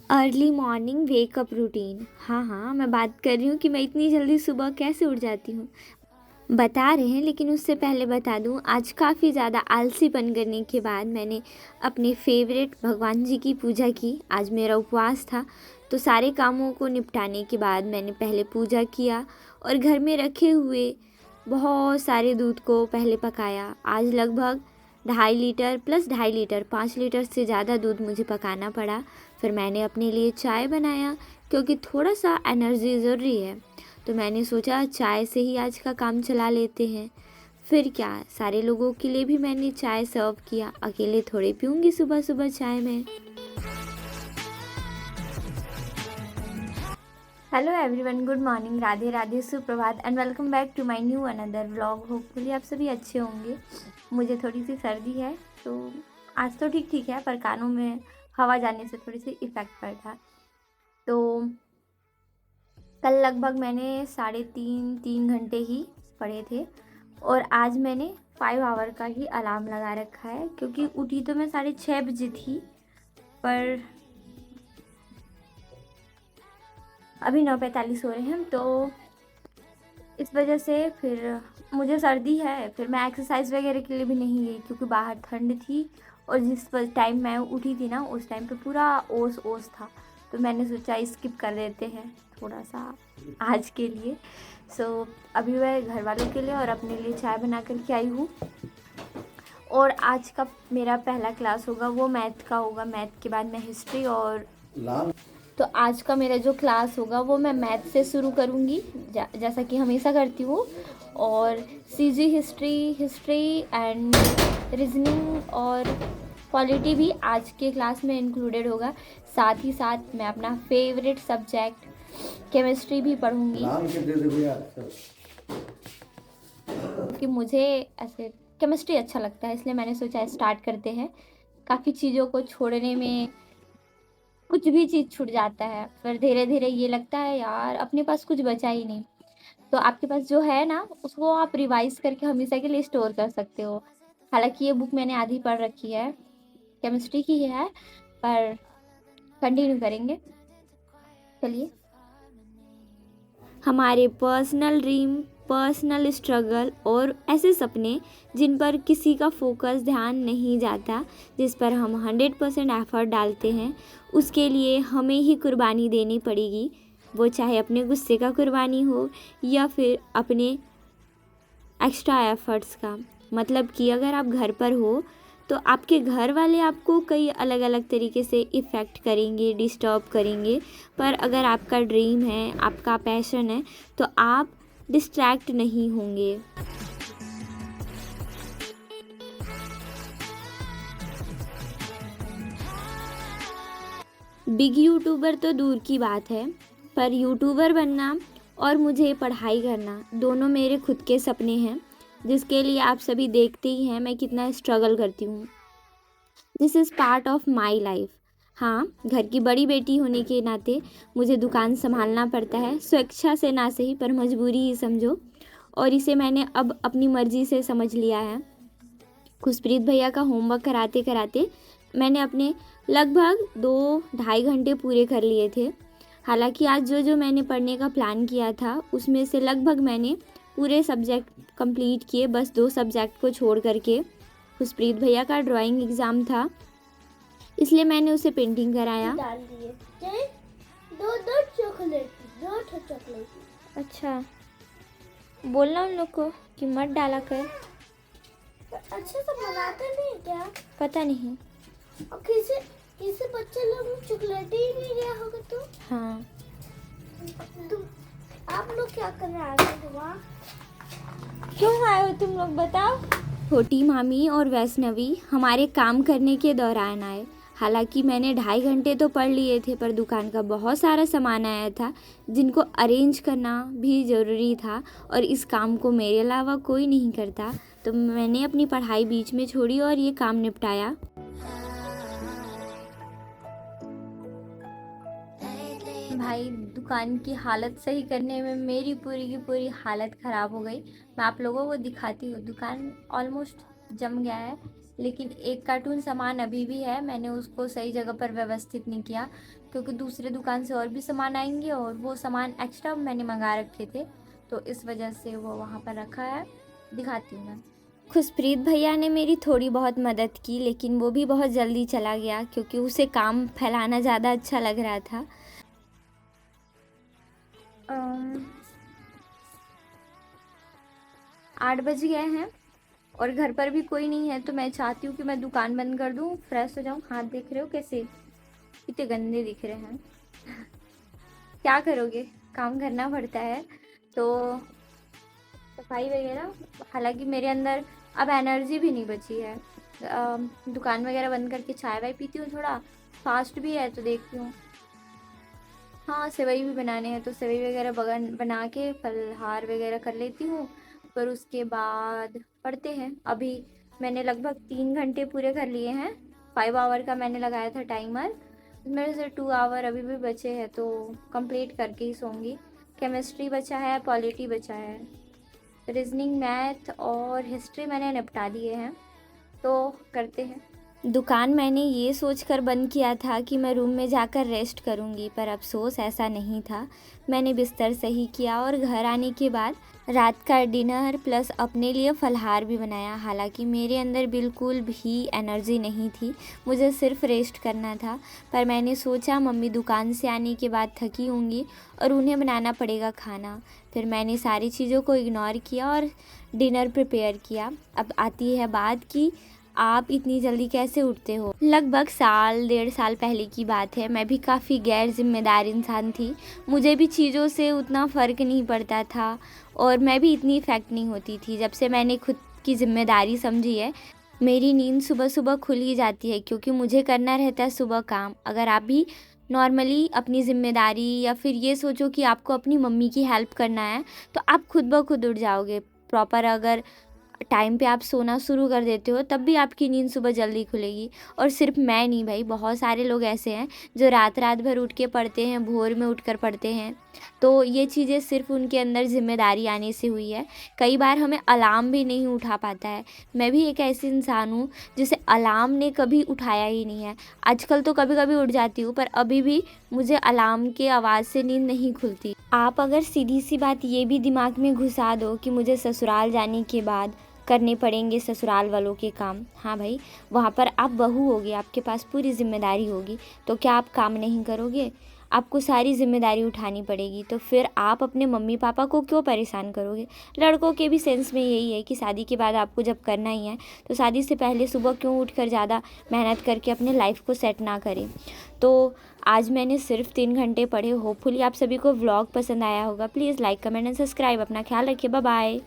Early morning wake up routine. हाँ, मैं बात कर रही हूँ कि मैं इतनी जल्दी सुबह कैसे उठ जाती हूँ। बता रहे हैं, लेकिन उससे पहले बता दूँ, आज काफ़ी ज़्यादा आलसीपन करने के बाद मैंने अपने फेवरेट भगवान जी की पूजा की। आज मेरा उपवास था, तो सारे कामों को निपटाने के बाद मैंने पहले पूजा किया और घर में रखे हुए बहुत सारे दूध को पहले पकाया। आज लगभग 2.5 लीटर प्लस 2.5 लीटर 5 लीटर से ज़्यादा दूध मुझे पकाना पड़ा। फिर मैंने अपने लिए चाय बनाया, क्योंकि थोड़ा सा एनर्जी ज़रूरी है, तो मैंने सोचा चाय से ही आज का काम चला लेते हैं। फिर क्या, सारे लोगों के लिए भी मैंने चाय सर्व किया, अकेले थोड़े पीऊँगी सुबह सुबह चाय में। Hello everyone, good morning, Radhe Radhe, सुप्रभात and welcome back to my new another vlog. Hopefully आप सभी अच्छे होंगे। मुझे थोड़ी सी सर्दी है, तो आज तो ठीक ठीक है, पर कानों में हवा जाने से थोड़ी सी इफ़ेक्ट पड़ा। तो कल लगभग मैंने 3.5 घंटे ही पढ़े थे, और आज मैंने 5 आवर का ही अलार्म लगा रखा है, क्योंकि उठी तो मैं 6:30 बजे थी, पर अभी 9:45 हो रहे हैं। तो इस वजह से फिर मुझे सर्दी है, फिर मैं एक्सरसाइज वगैरह के लिए भी नहीं गई, क्योंकि बाहर ठंड थी और जिस टाइम मैं उठी थी ना, उस टाइम पे पूरा ओस ओस था। तो मैंने सोचा स्किप कर देते हैं थोड़ा सा आज के लिए। अभी मैं घर वालों के लिए और अपने लिए चाय बना कर के आई हूँ। और आज का मेरा पहला क्लास होगा वो मैथ का होगा। मैथ के बाद मैं हिस्ट्री और तो आज का मेरा जो क्लास होगा वो मैं मैथ से शुरू करूँगी, जैसा कि हमेशा करती हूँ। और सीजी हिस्ट्री एंड रीजनिंग और पॉलिटी भी आज के क्लास में इंक्लूडेड होगा। साथ ही साथ मैं अपना फेवरेट सब्जेक्ट केमिस्ट्री भी पढ़ूँगी, क्योंकि मुझे ऐसे केमिस्ट्री अच्छा लगता है, इसलिए मैंने सोचा स्टार्ट करते हैं। काफ़ी चीज़ों को छोड़ने में कुछ भी चीज़ छूट जाता है, फिर धीरे धीरे ये लगता है यार अपने पास कुछ बचा ही नहीं। तो आपके पास जो है ना, उसको आप रिवाइज करके हमेशा के लिए स्टोर कर सकते हो। हालांकि ये बुक मैंने आधी पढ़ रखी है, केमिस्ट्री की ही है, पर कंटिन्यू करेंगे। चलिए। हमारे पर्सनल ड्रीम, पर्सनल स्ट्रगल और ऐसे सपने जिन पर किसी का फोकस ध्यान नहीं जाता, जिस पर हम 100% एफर्ट डालते हैं, उसके लिए हमें ही कुर्बानी देनी पड़ेगी। वो चाहे अपने गुस्से का कुर्बानी हो या फिर अपने एक्स्ट्रा एफर्ट्स का। मतलब कि अगर आप घर पर हो तो आपके घर वाले आपको कई अलग अलग तरीके से इफ़ेक्ट करेंगे, डिस्टर्ब करेंगे, पर अगर आपका ड्रीम है, आपका पैशन है, तो आप डिस्ट्रैक्ट नहीं होंगे। बिग यूट्यूबर तो दूर की बात है, पर यूट्यूबर बनना और मुझे पढ़ाई करना दोनों मेरे खुद के सपने हैं, जिसके लिए आप सभी देखते ही हैं मैं कितना स्ट्रगल करती हूँ। This is part of my life. हाँ, घर की बड़ी बेटी होने के नाते मुझे दुकान संभालना पड़ता है, स्वेच्छा से ना सही पर मजबूरी ही समझो, और इसे मैंने अब अपनी मर्जी से समझ लिया है। खुशप्रीत भैया का होमवर्क कराते कराते मैंने अपने लगभग 2-2.5 घंटे पूरे कर लिए थे। हालांकि आज जो मैंने पढ़ने का प्लान किया था, उसमें से लगभग मैंने पूरे सब्जेक्ट कंप्लीट किए, बस 2 सब्जेक्ट को छोड़ करके। खुशप्रीत भैया का ड्राइंग एग्ज़ाम था, इसलिए मैंने उसे पेंटिंग कराया। डाल दिए दो चॉकलेट। अच्छा, बोलना उन लोग को कि मत डाला कर। अच्छे से बनाते नहीं क्या? पता नहीं। और किसी बच्चे लोग चॉकलेट ही नहीं दिया होगा तो? हाँ। आप लोग क्या कर रहे हैं वहाँ? क्यों आए हो तुम लोग, बताओ। छोटी मामी और वैष्णवी हमारे काम करने के दौरान आए। हालांकि मैंने 2.5 घंटे तो पढ़ लिए थे, पर दुकान का बहुत सारा सामान आया था जिनको अरेंज करना भी ज़रूरी था, और इस काम को मेरे अलावा कोई नहीं करता, तो मैंने अपनी पढ़ाई बीच में छोड़ी और ये काम निपटाया। भाई, दुकान की हालत सही करने में मेरी पूरी की पूरी हालत ख़राब हो गई। मैं आप लोगों को दिखाती हूँ, दुकान ऑलमोस्ट जम गया है, लेकिन एक कार्टून सामान अभी भी है, मैंने उसको सही जगह पर व्यवस्थित नहीं किया क्योंकि दूसरे दुकान से और भी सामान आएंगे और वो सामान एक्स्ट्रा मैंने मंगा रखे थे, तो इस वजह से वो वहाँ पर रखा है। दिखाती हूँ मैं। खुशप्रीत भैया ने मेरी थोड़ी बहुत मदद की, लेकिन वो भी बहुत जल्दी चला गया क्योंकि उसे काम फैलाना ज़्यादा अच्छा लग रहा था। 8 बज गए हैं और घर पर भी कोई नहीं है, तो मैं चाहती हूँ कि मैं दुकान बंद कर दूँ, फ्रेश हो जाऊँ। हाथ देख रहे हो कैसे कितने गंदे दिख रहे हैं। क्या करोगे, काम करना पड़ता है। तो सफाई वगैरह, हालांकि मेरे अंदर अब एनर्जी भी नहीं बची है। दुकान वगैरह बंद करके चाय वाय पीती हूँ, थोड़ा फास्ट भी है तो देखती हूँ। हाँ, सेवई भी बनाने हैं तो सेवई वगैरह बना के फलहार वगैरह कर लेती हूँ। पर उसके बाद पढ़ते हैं। अभी मैंने लगभग 3 घंटे पूरे कर लिए हैं। 5 आवर का मैंने लगाया था टाइमर, मेरे से 2 आवर अभी भी बचे हैं, तो कंप्लीट करके ही सोऊंगी। केमिस्ट्री बचा है, पॉलिटी बचा है, रीजनिंग, मैथ और हिस्ट्री मैंने निपटा दिए हैं, तो करते हैं। दुकान मैंने ये सोचकर बंद किया था कि मैं रूम में जाकर रेस्ट करूंगी, पर अफसोस ऐसा नहीं था। मैंने बिस्तर सही किया और घर आने के बाद रात का डिनर प्लस अपने लिए फलहार भी बनाया। हालांकि मेरे अंदर बिल्कुल भी एनर्जी नहीं थी, मुझे सिर्फ रेस्ट करना था, पर मैंने सोचा मम्मी दुकान से आने के बाद थकी होंगी और उन्हें बनाना पड़ेगा खाना। फिर मैंने सारी चीज़ों को इग्नोर किया और डिनर प्रिपेयर किया। अब आती है बात कि आप इतनी जल्दी कैसे उठते हो। लगभग 1.5 साल पहले की बात है, मैं भी काफ़ी गैर जिम्मेदार इंसान थी। मुझे भी चीज़ों से उतना फ़र्क नहीं पड़ता था और मैं भी इतनी इफ़ेक्ट नहीं होती थी। जब से मैंने खुद की जिम्मेदारी समझी है, मेरी नींद सुबह सुबह खुल ही जाती है क्योंकि मुझे करना रहता है सुबह काम। अगर आप भी नॉर्मली अपनी ज़िम्मेदारी या फिर ये सोचो कि आपको अपनी मम्मी की हेल्प करना है, तो आप खुद ब खुद उठ जाओगे। प्रॉपर अगर टाइम पे आप सोना शुरू कर देते हो, तब भी आपकी नींद सुबह जल्दी खुलेगी। और सिर्फ मैं नहीं भाई, बहुत सारे लोग ऐसे हैं जो रात रात भर उठ के पढ़ते हैं, भोर में उठकर पढ़ते हैं। तो ये चीज़ें सिर्फ उनके अंदर जिम्मेदारी आने से हुई है। कई बार हमें अलार्म भी नहीं उठा पाता है। मैं भी एक ऐसी इंसान हूँ जिसे अलार्म ने कभी उठाया ही नहीं है। आजकल तो कभी कभी उठ जाती हूँ, पर अभी भी मुझे अलार्म के आवाज़ से नींद नहीं खुलती। आप अगर सीधी सी बात ये भी दिमाग में घुसा दो कि मुझे ससुराल जाने के बाद करने पड़ेंगे ससुराल वालों के काम, हाँ भाई, वहाँ पर आप बहू होगी, आपके पास पूरी जिम्मेदारी होगी, तो क्या आप काम नहीं करोगे? आपको सारी जिम्मेदारी उठानी पड़ेगी, तो फिर आप अपने मम्मी पापा को क्यों परेशान करोगे? लड़कों के भी सेंस में यही है कि शादी के बाद आपको जब करना ही है, तो शादी से पहले सुबह क्यों उठकर ज़्यादा मेहनत करके अपने लाइफ को सेट ना करें। तो आज मैंने सिर्फ 3 घंटे पढ़े। होपफुली आप सभी को व्लॉग पसंद आया होगा। Please like, comment and subscribe. अपना ख्याल रखिए। Bye bye.